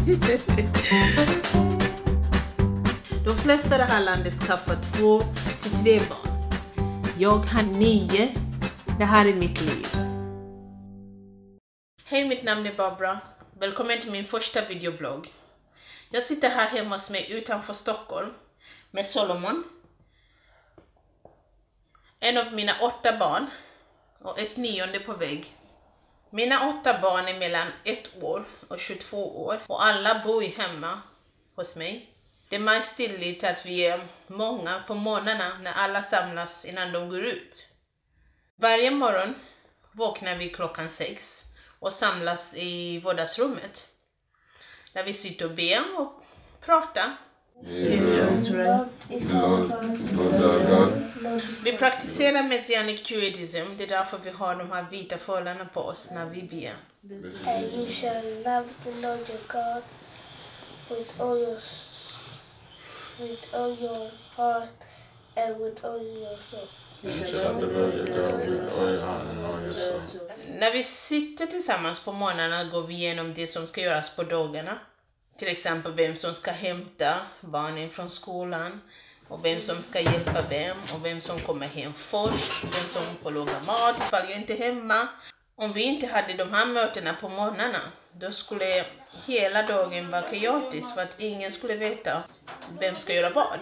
De flesta i det här landet skaffar 2 till 3 barn. Jag har 9. Det här är mitt liv. Hej, mitt namn är Barbara. Välkommen till min första videoblogg. Jag sitter här hemma hos mig utanför Stockholm med Solomon. En av mina 8 barn och ett 9:e på väg. Mina 8 barn är mellan 1 år och 22 år och alla bor hemma hos mig. Det är mest stiligt att vi är många på morgnarna när alla samlas innan de går ut. Varje morgon vaknar vi klockan 6 och samlas i vardagsrummet. Där vi sitter och ber och pratar. Vi praktiserar Messianic Judaism, det är därför vi har de här vita förlarna på oss när vi ber. You shall love the Lord your God with all your heart and with all your soul. När vi sitter tillsammans på morgnarna går vi igenom det som ska göras på dagarna. Till exempel vem som ska hämta barnen från skolan och vem som ska hjälpa vem och vem som kommer hem först, vem som får laga mat ifall jag inte är hemma. Om vi inte hade de här mötena på morgnarna, då skulle hela dagen vara kaotisk för att ingen skulle veta vem ska göra vad.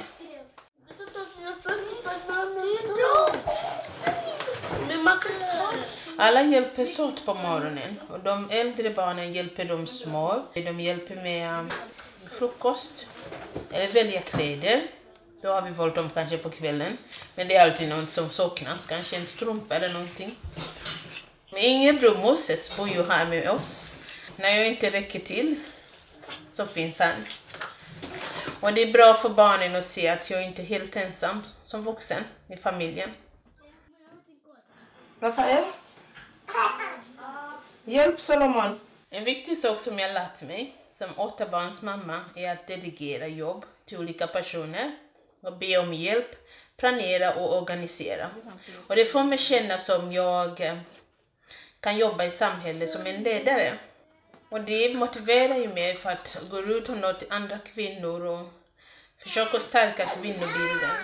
Alla hjälps åt på morgonen och de äldre barnen hjälper de små. De hjälper med frukost eller välja kläder. Då har vi valt dem kanske på kvällen. Men det är alltid något som saknas, kanske en strumpa eller någonting. Men ingen bror Moses bor ju här med oss. När jag inte räcker till så finns han. Och det är bra för barnen att se att jag inte är helt ensam som vuxen i familjen. Rafael? Hjälp Solomon. En viktig sak som jag lärt mig som 8 barns mamma är att delegera jobb till olika personer och be om hjälp, planera och organisera. Och det får mig känna som jag kan jobba i samhället som en ledare. Och det motiverar ju mig för att gå ut och nå till andra kvinnor och försöka stärka kvinnobilden.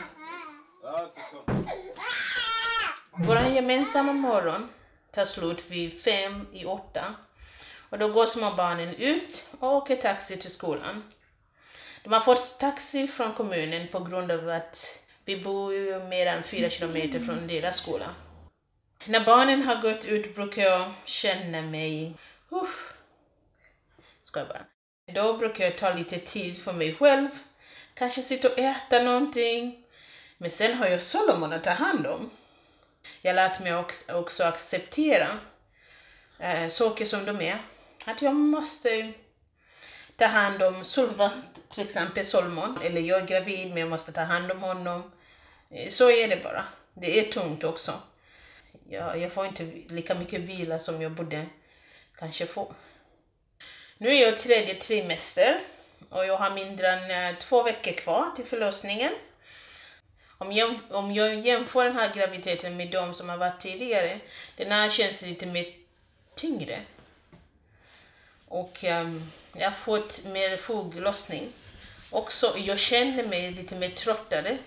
Vår gemensamma morgon tar slut vid 7:55 och då går småbarnen ut och åker taxi till skolan. De har fått taxi från kommunen på grund av att vi bor mer än 4 kilometer från deras skola. När barnen har gått ut brukar jag känna mig Då brukar jag ta lite tid för mig själv. Kanske sitta och äta någonting. Men sen har jag Solomon att ta hand om. Jag lät mig också acceptera saker som de är. Att jag måste ta hand om Sulva, till exempel Solomon. Eller jag är gravid men jag måste ta hand om honom. Så är det bara. Det är tungt också. Jag får inte lika mycket vila som jag borde kanske få. Nu är jag 3:e trimester och jag har mindre än 2 veckor kvar till förlossningen. Om jag jämför den här graviditeten med de som har varit tidigare, den här känns lite mer tyngre. Och jag har fått mer foglossning. Också jag känner mig lite mer tröttare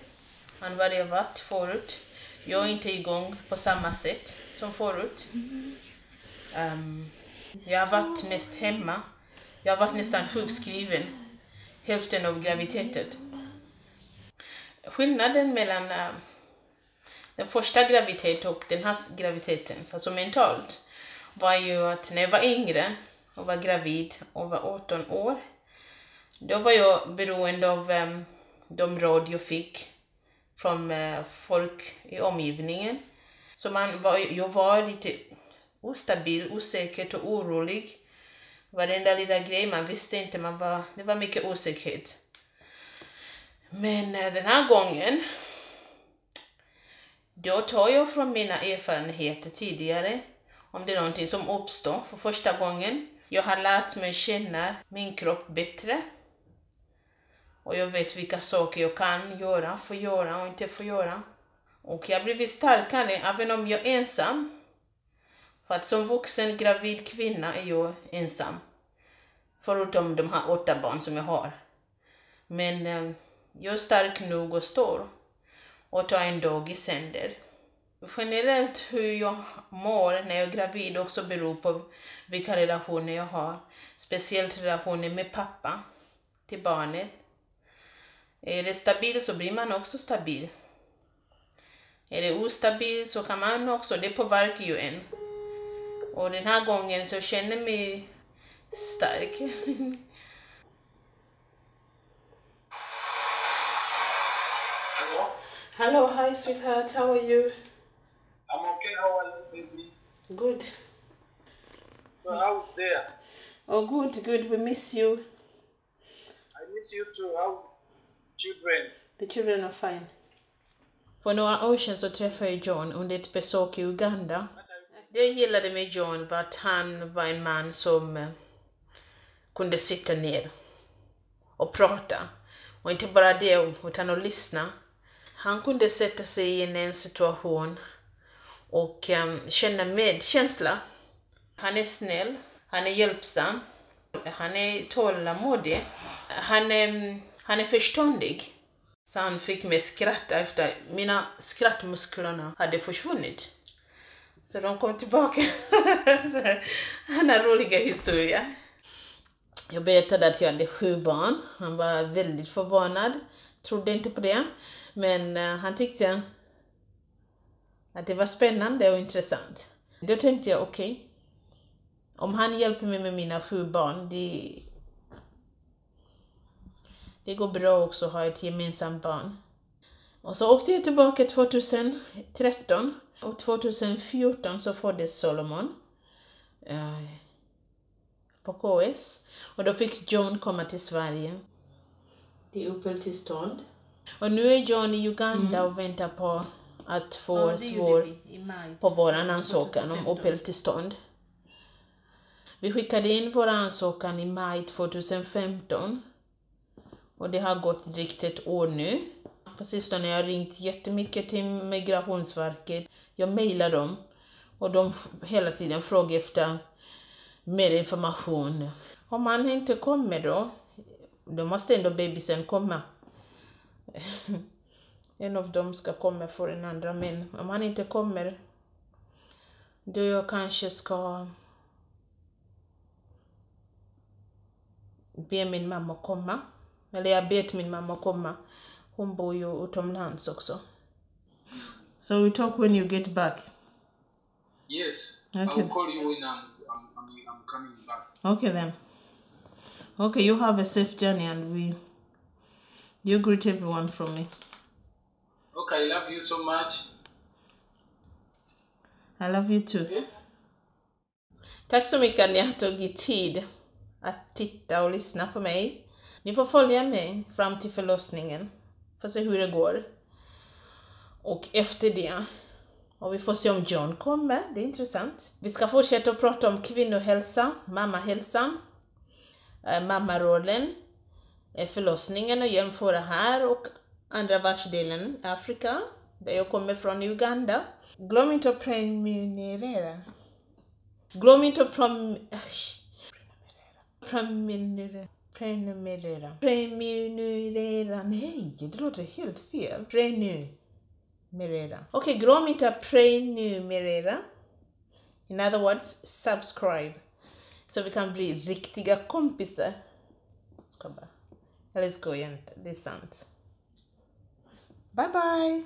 än vad jag varit förut. Jag är inte igång på samma sätt som förut. Jag har varit mest hemma. Jag har varit nästan sjukskriven hälften av graviditeten. Skillnaden mellan den första graviditeten och den här graviditeten, alltså mentalt, var ju att när jag var yngre och var gravid och var 18 år, då var jag beroende av de råd jag fick från folk i omgivningen. Så jag var lite ostabil, osäker och orolig. Varenda lilla grej, man visste inte, det var mycket osäkerhet. Men den här gången, då tar jag från mina erfarenheter tidigare. Om det är någonting som uppstår för första gången. Jag har lärt mig känna min kropp bättre. Och jag vet vilka saker jag kan göra, får göra och inte får göra. Och jag har blivit starkare även om jag är ensam. För att som vuxen gravid kvinna är jag ensam. Förutom de här 8 barn som jag har. Men jag är stark nog och stor. Och tar en dag i sänder. Generellt hur jag mår när jag är gravid också beror på vilka relationer jag har. Speciellt relationer med pappa till barnet. Är det stabil så blir man också stabil. Är det ostabil så kan man också, det påverkar ju en. Och den här gången så känner jag mig stark. Hello, hi sweetheart, how are you? I'm okay. How are you, baby? Good. So how's there? Oh, good. We miss you. I miss you too. How's children? The children are fine. För några år sedan så träffade jag John under ett besök i Uganda. Det jag gillade med John var att han var en man som kunde sitta ner och prata. Och inte bara det, utan att lyssna. Han kunde sätta sig in i en situation och känna medkänsla. Han är snäll, han är hjälpsam, han är tålamodig, han är förståndig. Så han fick mig skratta efter mina skrattmusklerna hade försvunnit. Så de kom tillbaka. Han har roliga historier. Jag berättade att jag hade 7 barn. Han var väldigt förvånad. Trodde inte på det. Men han tyckte att det var spännande och intressant. Då tänkte jag okej. Om han hjälper mig med mina 7 barn. Det går bra också att ha ett gemensamt barn. Och så åkte jag tillbaka 2013. Och 2014 så föddes Solomon. På KS. Och då fick John komma till Sverige. Det är uppehållstillstånd. Och nu är John i Uganda och väntar på att få svar på vår ansökan om uppehållstillstånd. Vi skickade in vår ansökan i maj 2015. Och det har gått drygt ett år nu. På sistone har jag ringt jättemycket till Migrationsverket. Jag mejlar dem. Och de hela tiden frågar efter mer information. Om han inte kommer då måste ändå bebisen komma. En av dem ska komma för den andra. Men om han inte kommer, då jag kanske ska be min mamma komma. Eller jag ber min mamma komma. Hon bor ju utomlands också. So we talk when you get back. Yes. Okay. I'll call you when I'm coming back. Okay then. Okay, you have a safe journey and you greet everyone from me. Okay, I love you so much. I love you too. Okay? Tack så mycket att ni har tagit tid att titta och lyssna på mig. Ni får följa mig fram till förlossningen. För att se hur det går. Och efter det. Och vi får se om John kommer. Det är intressant. Vi ska fortsätta att prata om kvinnohälsa, mammahälsan, mammarollen, förlossningen och jämföra här och andra världsdelen, Afrika, där jag kommer från Uganda. Glöm inte att prenumerera. Prenumerera. Nej, det låter helt fel. Prenumerera. Okej, glöm inte att prenumerera. In other words, subscribe. Så vi kan bli riktiga kompisar. Ska bara. Eller ska jag inte. Det är sant. Bye bye.